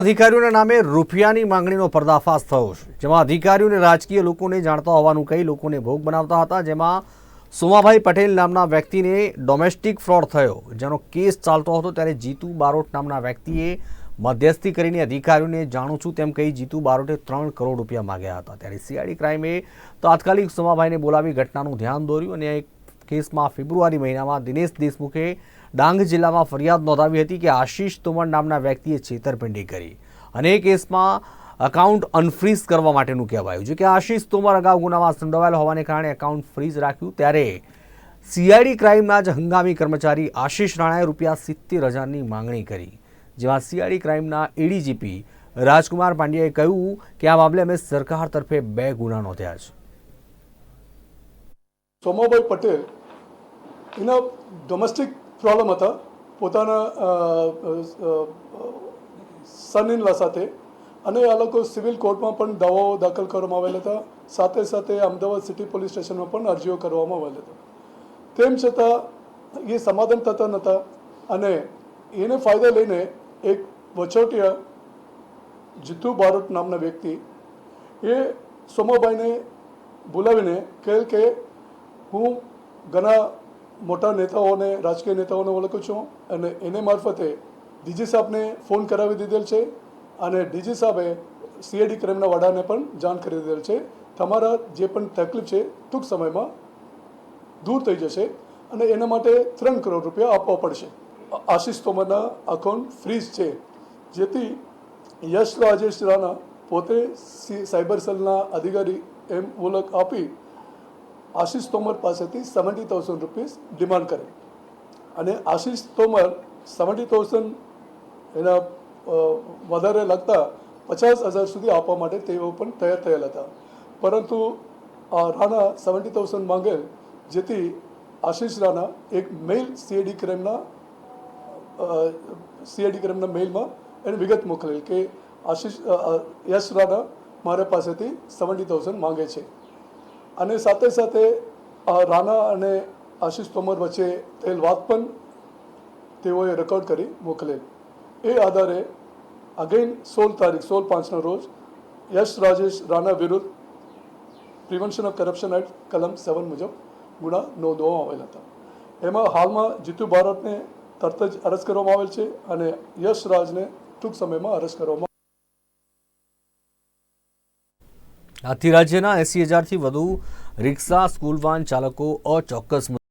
અધિકારીઓના નામે રૂપિયાની માંગણીનો પર્દાફાશ થયો છે, જેમાં અધિકારીઓને રાજકીય લોકોને જાણતા હોવાનું કહી લોકોને ભોગ બનાવતા હતા, જેમાં સોમાભાઈ પટેલ નામના વ્યક્તિને ડોમેસ્ટિક ફ્રોડ થયો, જેનો કેસ ચાલતો હતો ત્યારે જીતુ બારોટ નામના વ્યક્તિએ મધ્યસ્થી કરીને અધિકારીઓને જાણું છું તેમ કહી જીતુ બારોટે 3 કરોડ રૂપિયા માંગ્યા હતા। ત્યારે સીઆઈડી ક્રાઇમે તાત્કાલિક સોમાભાઈને બોલાવી ઘટનાનું ધ્યાન દોર્યું અને એક કેસમાં ફેબ્રુઆરી મહિનામાં દિનેશ દેશમુખે ડાંગ જિલ્લામાં ફરિયાદ નોંધાવી હતી કે આશીષ તોમર નામના વ્યક્તિએ છેતરપિંડી કરી અને એ કેસમાં અકાઉન્ટ અનફ્રીઝ કરવા માટેનું કહેવાયું છે કે આશીષ તોમર અગાઉ ગુનામાં સંડોવાયેલ હોવાને કારણે અકાઉન્ટ ફ્રીઝ રાખ્યું। ત્યારે સીઆઈડી ક્રાઇમના જ હંગામી કર્મચારી આશીષ રાણાએ ₹70,000ની માંગણી કરી, જેમાં સીઆઈડી ક્રાઇમના એડીજીપી રાજકુમાર પાંડ્યાએ કહ્યું કે આ મામલે અમે સરકાર તરફે 2 ગુના નોંધ્યા છે। સોમાભાઈ પટેલ એના ડોમેસ્ટિક પ્રોબ્લેમ હતા પોતાના સન ઇન લા સાથે, અને આ લોકો સિવિલ કોર્ટમાં પણ દાવાઓ દાખલ કરવામાં આવેલા હતા, સાથે સાથે અમદાવાદ સિટી પોલીસ સ્ટેશનમાં પણ અરજીઓ કરવામાં આવેલા હતા। તેમ છતાં એ સમાધાન થતા નહોતા અને એને ફાયદા લઈને એક વચોટિયા જીતુ બારોટ નામના વ્યક્તિ એ સોમાભાઈને બોલાવીને કહે કે હું ઘણા મોટા નેતાઓને રાજકીય નેતાઓને ઓળખું છું અને એને મારફતે ડીજી સાહેબને ફોન કરાવી દીધેલ છે અને ડીજી સાહેબે સીઆઈડી ક્રાઇમના વડાને પણ જાણ કરી દીધેલ છે। તમારા જે પણ તકલીફ છે ટૂંક સમયમાં દૂર થઈ જશે અને એના માટે 3 કરોડ રૂપિયા આપવા પડશે। આશીષ તોમરના અકાઉન્ટ ફ્રીઝ છે, જેથી યશ રાજેશ રાણા પોતે સાયબર સેલના અધિકારી એમ ઓળખ આપી આશીષ તોમર પાસેથી 70,000 રૂપીસ ડિમાન્ડ કરે અને આશીષ તોમર 70,000 એના વધારે લગતા 50,000 સુધી આપવા માટે તેઓ પણ તૈયાર થયેલા હતા, પરંતુ રાણા 70,000 માંગેલ, જેથી આશીષ રાણા એક મેઇલ સીઆઈડી ક્રાઇમના મેઇલમાં એને વિગત મોકલેલ કે આશીષ યશ રાણા મારા પાસેથી 70,000 માંગે છે અને સાથે સાથે રાણા અને આશીષ તોમર વચ્ચે થયેલ વાત પણ તેઓએ રેકોર્ડ કરી મોકલેલ। એ આધારે અગેન 16/5ના રોજ યશ રાજેશ રાણા વિરુદ્ધ પ્રિવેન્શન ઓફ કરપ્શન એક્ટ કલમ 7 મુજબ ગુના નોંધવામાં આવેલા હતા। એમાં હાલમાં જીતુ બારોટને તરત જ અરેસ્ટ કરવામાં આવેલ છે અને યશ રાજને ટૂંક સમયમાં અરેસ્ટ કરવામાં। આથી રાજ્યના 80,000થી વધુ રિક્ષા, સ્કૂલ વાન ચાલકો અચોક્કસ